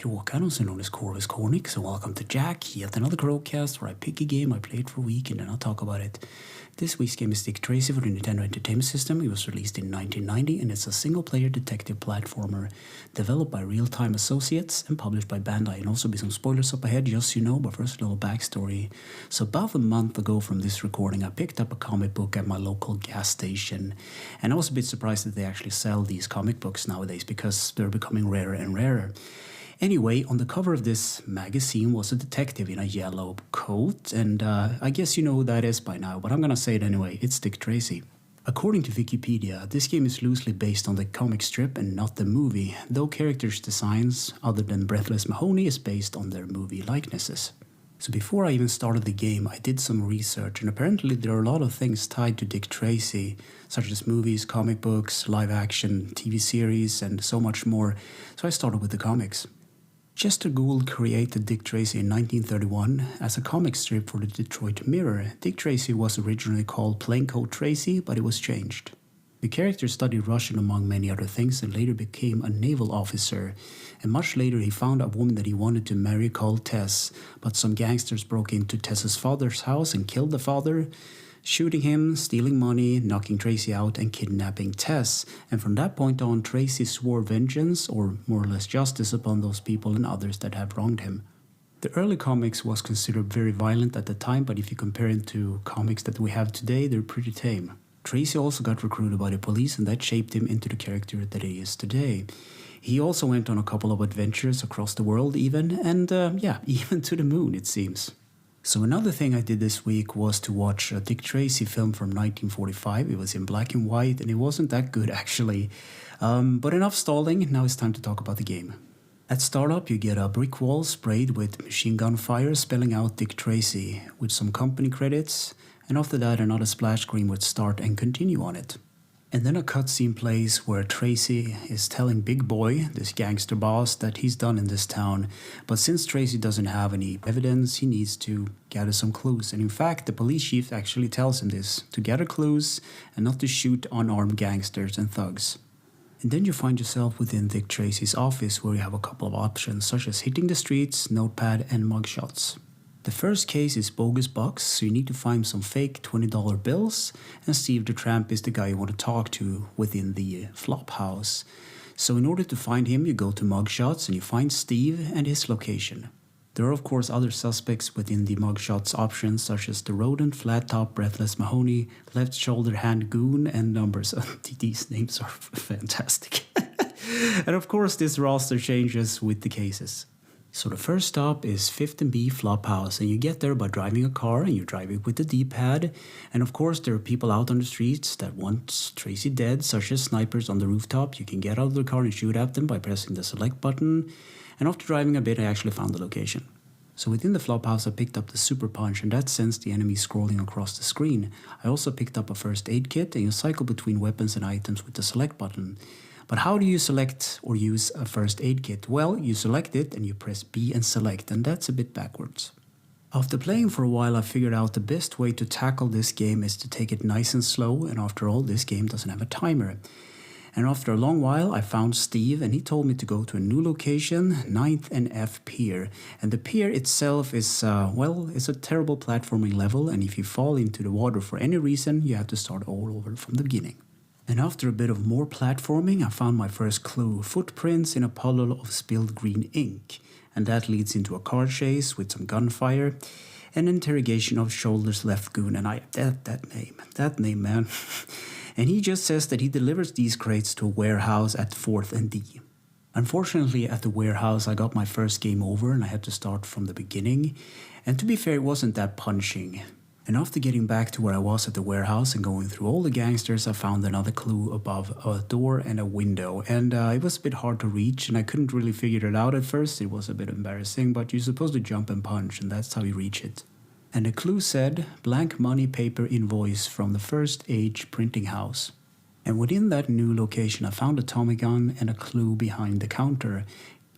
Kråkan, also known as Kråkan, so welcome to Yacc, yet another Kråkast where I pick a game, I play it for a week, and then I'll talk about it. This week's game is Dick Tracy for the Nintendo Entertainment System. It was released in 1990, and it's a single-player detective platformer developed by Real Time Associates and published by Bandai. And also be some spoilers up ahead, just so you know, but first a little backstory. So about a month ago from this recording, I picked up a comic book at my local gas station, and I was a bit surprised that they actually sell these comic books nowadays because they're becoming rarer and rarer. Anyway, on the cover of this magazine was a detective in a yellow coat, and I guess you know who that is by now, but I'm gonna say it anyway, it's Dick Tracy. According to Wikipedia, this game is loosely based on the comic strip and not the movie, though characters' designs, other than Breathless Mahoney, is based on their movie likenesses. So before I even started the game, I did some research, and apparently there are a lot of things tied to Dick Tracy, such as movies, comic books, live action, TV series, and so much more, so I started with the comics. Chester Gould created Dick Tracy in 1931 as a comic strip for the Detroit Mirror. Dick Tracy was originally called Plaincoat Tracy, but it was changed. The character studied Russian among many other things and later became a naval officer. And much later he found a woman that he wanted to marry called Tess, but some gangsters broke into Tess's father's house and killed the father, shooting him, stealing money, knocking Tracy out, and kidnapping Tess. And from that point on, Tracy swore vengeance, or more or less justice, upon those people and others that had wronged him. The early comics was considered very violent at the time, but if you compare it to comics that we have today, they're pretty tame. Tracy also got recruited by the police, and that shaped him into the character that he is today. He also went on a couple of adventures across the world even, and even to the moon it seems. So another thing I did this week was to watch a Dick Tracy film from 1945. It was in black and white, and it wasn't that good actually. But enough stalling, now it's time to talk about the game. At startup, you get a brick wall sprayed with machine gun fire spelling out Dick Tracy, with some company credits, and after that another splash screen with start and continue on it. And then a cutscene plays where Tracy is telling Big Boy, this gangster boss, that he's done in this town. But since Tracy doesn't have any evidence, he needs to gather some clues. And in fact, the police chief actually tells him this, to gather clues and not to shoot unarmed gangsters and thugs. And then you find yourself within Dick Tracy's office where you have a couple of options, such as hitting the streets, notepad, and mugshots. The first case is bogus bucks, so you need to find some fake $20 bills, and Steve the Tramp is the guy you want to talk to within the flop house. So in order to find him, you go to mugshots and you find Steve and his location. There are of course other suspects within the mugshots options, such as the rodent, flat top, breathless Mahoney, left shoulder hand goon, and numbers. These names are fantastic. And of course this roster changes with the cases. So the first stop is 5th and B Flophouse, and you get there by driving a car, and you drive it with the D-pad. And of course there are people out on the streets that want Tracy dead, such as snipers on the rooftop. You can get out of the car and shoot at them by pressing the select button. And after driving a bit, I actually found the location. So within the Flophouse I picked up the Super Punch, and that sends the enemy scrolling across the screen. I also picked up a first aid kit, and you cycle between weapons and items with the select button. But how do you select or use a first aid kit? Well, you select it and you press B and select, and that's a bit backwards. After playing for a while, I figured out the best way to tackle this game is to take it nice and slow, and after all, this game doesn't have a timer. And after a long while, I found Steve, and he told me to go to a new location, 9th and F Pier. And the pier itself is, it's a terrible platforming level, and if you fall into the water for any reason, you have to start all over from the beginning. And after a bit of more platforming, I found my first clue, footprints in a puddle of spilled green ink. And that leads into a car chase with some gunfire, and interrogation of Shoulders Left Goon, and that name, man. And he just says that he delivers these crates to a warehouse at 4th and D. Unfortunately, at the warehouse, I got my first game over, and I had to start from the beginning. And to be fair, it wasn't that punching. And after getting back to where I was at the warehouse and going through all the gangsters, I found another clue above a door and a window. And it was a bit hard to reach, and I couldn't really figure it out at first. It was a bit embarrassing, but you're supposed to jump and punch, and that's how you reach it. And the clue said, blank money paper invoice from the First Age printing house. And within that new location, I found a Tommy gun and a clue behind the counter.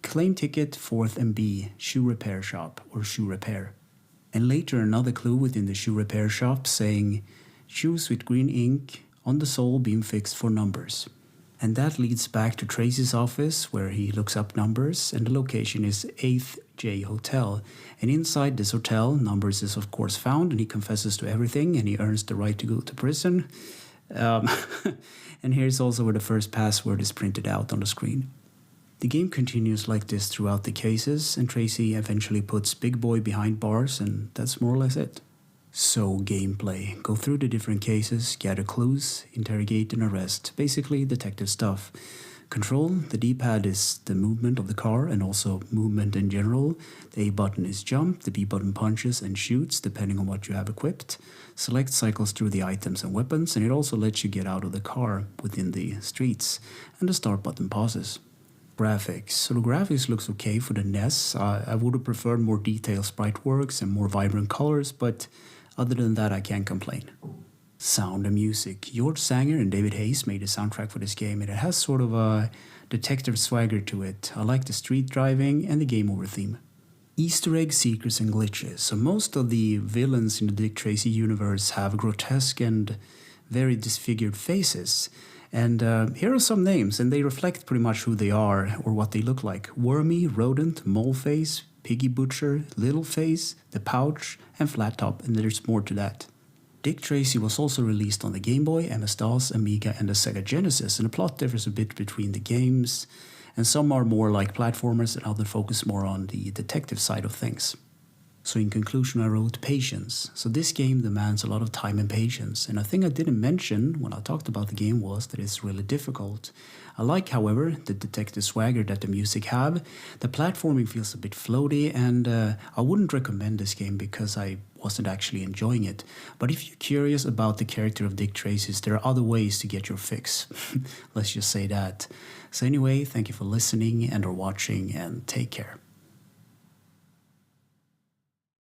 Claim ticket 4th and B, shoe repair shop, or shoe repair. And later another clue within the shoe repair shop saying, shoes with green ink on the sole being fixed for numbers. And that leads back to Tracy's office, where he looks up numbers, and the location is 8th J Hotel. And inside this hotel, numbers is of course found, and he confesses to everything, and he earns the right to go to prison. And here's also where the first password is printed out on the screen. The game continues like this throughout the cases, and Tracy eventually puts Big Boy behind bars, and that's more or less it. So, gameplay. Go through the different cases, gather clues, interrogate and arrest. Basically, detective stuff. Control, the D-pad is the movement of the car and also movement in general. The A button is jump, the B button punches and shoots depending on what you have equipped. Select cycles through the items and weapons, and it also lets you get out of the car within the streets. And the start button pauses. Graphics. So the graphics looks okay for the NES. I would have preferred more detailed sprite works and more vibrant colors, but other than that I can't complain. Sound and music. George Sanger and David Hayes made the soundtrack for this game, and it has sort of a detective swagger to it. I like the street driving and the game over theme. Easter egg, secrets and glitches. So most of the villains in the Dick Tracy universe have grotesque and very disfigured faces. And here are some names, and they reflect pretty much who they are or what they look like. Wormy, Rodent, Moleface, Piggy Butcher, Littleface, The Pouch, and Flat Top, and there's more to that. Dick Tracy was also released on the Game Boy, MS-DOS, Amiga, and the Sega Genesis, and the plot differs a bit between the games, and some are more like platformers and others focus more on the detective side of things. So in conclusion, I wrote patience. So this game demands a lot of time and patience, and a thing I didn't mention when I talked about the game was that it's really difficult. I like, however, the detective swagger that the music have. The platforming feels a bit floaty, and I wouldn't recommend this game because I wasn't actually enjoying it. But if you're curious about the character of Dick Tracy, there are other ways to get your fix. Let's just say that. So anyway, thank you for listening and or watching, and take care.